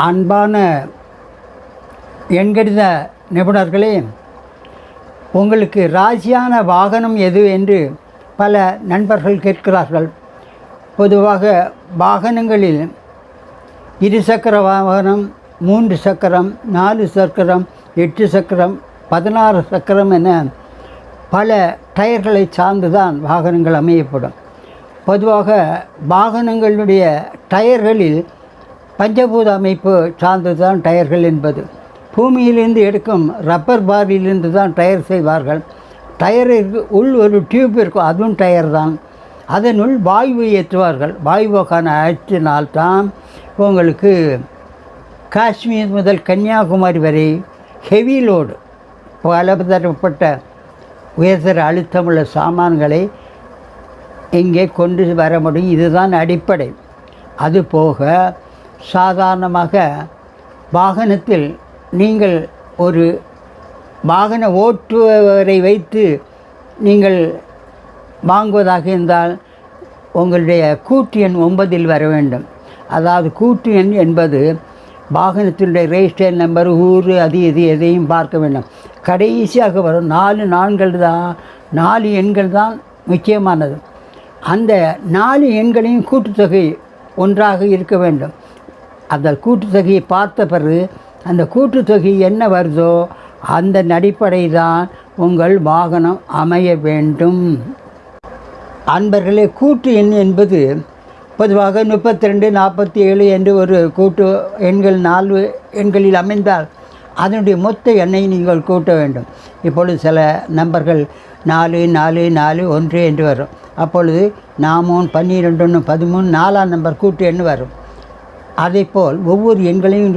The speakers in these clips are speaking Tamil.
அன்பான எண்கணித நிபுணர்களே, உங்களுக்கு ராசியான வாகனம் எது என்று பல நண்பர்கள் கேட்கிறார்கள். பொதுவாக வாகனங்களில் 2 சக்கர வாகனம், 3 சக்கரம், 4 சக்கரம், 8 சக்கரம், 16 சக்கரம் என பல டயர்களை சார்ந்துதான் வாகனங்கள் அமையப்படும். பொதுவாக வாகனங்களுடைய டயர்களில் பஞ்சபூத அமைப்பு சார்ந்ததுதான் டயர்கள் என்பது. பூமியிலிருந்து எடுக்கும் ரப்பர் பாரிலிருந்து தான் டயர் செய்வார்கள். டயருக்கு உள் ஒரு டியூப் இருக்கும், அதுவும் டயர் தான். அதனுள் வாயுவை ஏற்றுவார்கள். வாயுவுக்கான அழுத்தினால்தான் உங்களுக்கு காஷ்மீர் முதல் கன்னியாகுமரி வரை ஹெவி லோடு, பலதரப்பட்ட உயர்தர அழுத்தமுள்ள சாமான்களை இங்கே கொண்டு வர முடியும். இதுதான் அடிப்படை. அதுபோக சாதாரணமாக வாகனத்தில் நீங்கள் ஒரு வாகன ஓட்டுவரை வைத்து நீங்கள் வாங்குவதாக இருந்தால் உங்களுடைய கூட்டு எண் 9இல் வர வேண்டும். அதாவது கூட்டு எண் என்பது வாகனத்தினுடைய ரெஜிஸ்டர் நம்பர், ஊர், அது எதையும் பார்க்க வேண்டும். கடைசியாக வரும் 4 எண்கள் தான் முக்கியமானது. அந்த 4 எண்களையும் கூட்டுத்தொகை ஒன்றாக இருக்க வேண்டும். அந்த கூட்டுத்தொகையை பார்த்த பிறகு அந்த கூட்டுத்தொகை என்ன வருதோ அந்த அடிப்படை தான் உங்கள் வாகனம் அமைய வேண்டும். அன்பர்களே, கூட்டு எண் என்பது பொதுவாக 32, 47 என்று ஒரு கூட்டு எண்கள் 4 எண்களில் அமைந்தால் அதனுடைய மொத்த எண்ணை நீங்கள் கூட்ட வேண்டும். இப்பொழுது சில நம்பர்கள் 4, 4, 4, 1 என்று வரும். அப்பொழுது 4, 12, 13, 4ஆம் நம்பர் கூட்டு எண் வரும். அதேபோல் ஒவ்வொரு எண்களையும்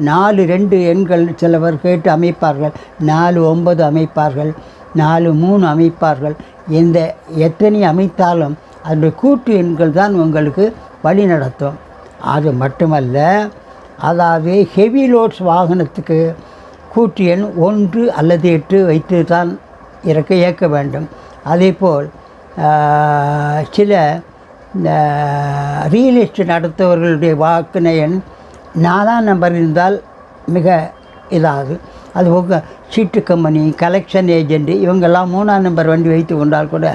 4, 2 எண்கள் சிலவர் கேட்டு அமைப்பார்கள், 4, 9 அமைப்பார்கள், 4, 3 அமைப்பார்கள். எத்தனை அமைத்தாலும் அதனுடைய கூட்டு எண்கள் தான் உங்களுக்கு வழி நடத்தும். அது மட்டுமல்ல, அதாவது ஹெவி லோட்ஸ் வாகனத்துக்கு கூட்டு எண் 1 அல்லது 8 வைத்து தான் இயக்க வேண்டும். அதேபோல் சில ரியல் எஸ்டேட் நடத்துவர்களுடைய வாகன எண் 4ஆம் நம்பர் இருந்தால் மிக இதாகுது. அதுபோக சீட்டு கம்பெனி, கலெக்ஷன் ஏஜென்ட் இவங்கெல்லாம் 3ஆம் நம்பர் வண்டி வைத்து கொண்டால் கூட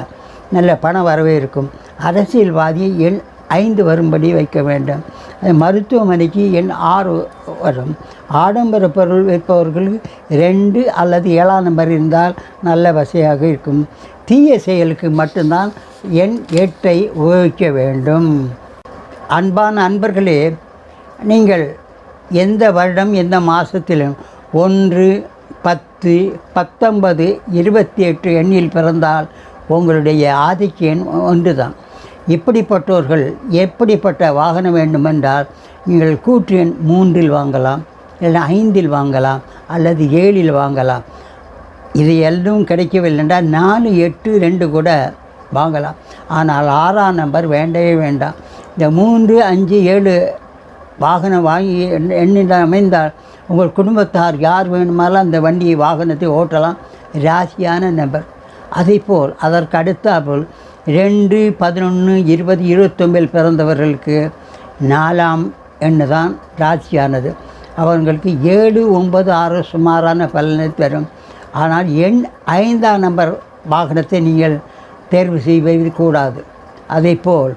நல்ல பண வரவே இருக்கும். அரசியல்வாதி எண் 5 வரும்படி வைக்க வேண்டும். மருத்துவமனைக்கு எண் 6 வரும். ஆடம்பர பொருள் விற்பவர்களுக்கு 2 அல்லது 7ஆம் நம்பர் இருந்தால் நல்ல வசதியாக இருக்கும். தீய செயலுக்கு மட்டும்தான் எண் 8ஐ உபயோகிக்க வேண்டும். அன்பான அன்பர்களே, நீங்கள் எந்த வருடம் எந்த மாதத்திலும் 1, 10, 19, 28 எண்ணில் பிறந்தால் உங்களுடைய ஆதிக்க எண் 1 தான். இப்படிப்பட்டவர்கள் எப்படிப்பட்ட வாகனம் வேண்டுமென்றால் நீங்கள் கூட்டு எண் 3இல் வாங்கலாம், இல்லை 5இல் வாங்கலாம், அல்லது 7இல் வாங்கலாம். இது எல்லாம் கிடைக்கவில்லை என்றால் 4, 8, 2 கூட வாங்கலாம். ஆனால் 6ஆம் நம்பர் வேண்டவே வேண்டாம். இந்த 3, 5, 7 வாகனம் வாங்கி எண்ணில் அமைந்தால் உங்கள் குடும்பத்தார் யார் வேணுமானாலும் அந்த வண்டியை வாகனத்தை ஓட்டலாம். ராசியான நம்பர். அதேபோல் அதற்கு அடுத்தாற்போல் 2, 11, 20, 29 பிறந்தவர்களுக்கு 4ஆம் எண்ணு தான் ராசியானது. அவர்களுக்கு 7, 9, 6 சுமாரான பலனை தரும். ஆனால் எண் 5ஆம் நம்பர் வாகனத்தை நீங்கள் தேர்வு செய்வது கூடாது. அதேபோல்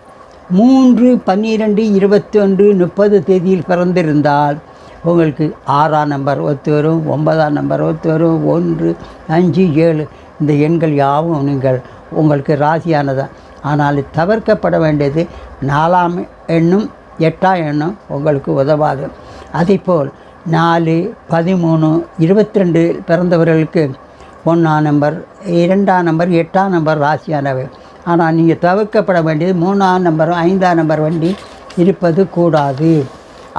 3, 12, 21, 30 தேதியில் பிறந்திருந்தால் உங்களுக்கு 6ஆம் நம்பர் ஒத்து வரும், 9ஆம் நம்பர் ஒத்து வரும், 1, 5, 7 இந்த எண்கள் யாவும் உங்களுக்கு ராசியானதான். ஆனால் தவிர்க்கப்பட வேண்டியது 4ஆம் எண்ணும் 8ஆம் எண்ணும் உங்களுக்கு உதவாது. அதேபோல் 4, 13, 22 பிறந்தவர்களுக்கு 1ஆம் நம்பர், 2ஆம் நம்பர், 8ஆம் நம்பர் ராசியானவை. ஆனால் நீங்கள் தவிர்க்கப்பட வேண்டியது 3ஆம் நம்பரும் 5ஆம் நம்பர் வண்டி இருப்பது கூடாது.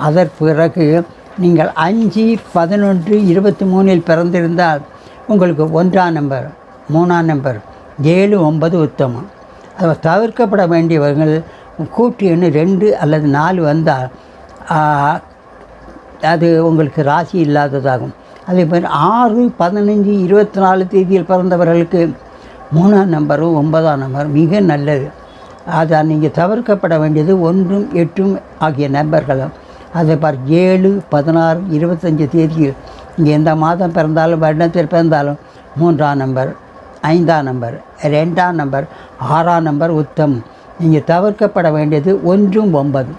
அதற்கு பிறகு நீங்கள் 5, 11, 23 பிறந்திருந்தால் உங்களுக்கு 1ஆம் நம்பர், 3ஆம் நம்பர், 7, 9 உத்தமம். அதை தவிர்க்கப்பட வேண்டியவர்கள் கூட்டு எண் 2 அல்லது 4 வந்தால் அது உங்களுக்கு ராசி இல்லாததாகும். அதே மாதிரி 6, 15, 24 தேதியில் பிறந்தவர்களுக்கு 3ஆம் நம்பரும் 9ஆம் நம்பர் மிக நல்லது. அதை நீங்கள் தவிர்க்கப்பட வேண்டியது 1, 8 ஆகிய நம்பர்களும். அதை பார் 7, 16, 25 தேதியில் இங்கே எந்த மாதம் பிறந்தாலும் வருடத்தில் பிறந்தாலும் 3ஆம் நம்பர், 5ஆம் நம்பர், 2ஆம் நம்பர், 6ஆம் நம்பர் உத்தம். நீங்கள் தவிர்க்கப்பட வேண்டியது 1, 9.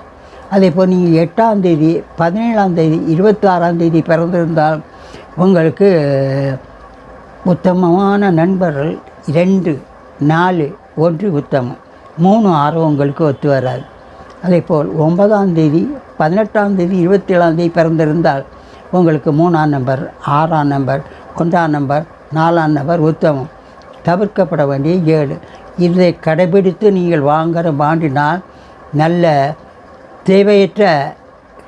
அதே போல் நீங்கள் 8ஆம் தேதி, 17ஆம் தேதி, 26ஆம் தேதி பிறந்திருந்தால் உங்களுக்கு உத்தமமான நண்பர்கள் 2, 4, 1 உத்தமம். 3, 6 உங்களுக்கு ஒத்து வராது. அதே போல் 9ஆம் தேதி, 18ஆம் தேதி, 27ஆம் தேதி பிறந்திருந்தால் உங்களுக்கு 3ஆம் நம்பர், 6ஆம் நம்பர், 1ஆம் நம்பர், 4ஆம் நம்பர் உத்தமம். தவிர்க்கப்பட வேண்டிய 7. இதை கடைபிடித்து நீங்கள் வாங்கிற பாண்டினால் நல்ல தேவையற்ற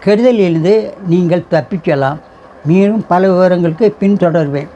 கெடுதலிலிருந்து நீங்கள் தப்பிக்கலாம். மேலும் பல விவரங்களுக்கு பின்தொடர்வேன்.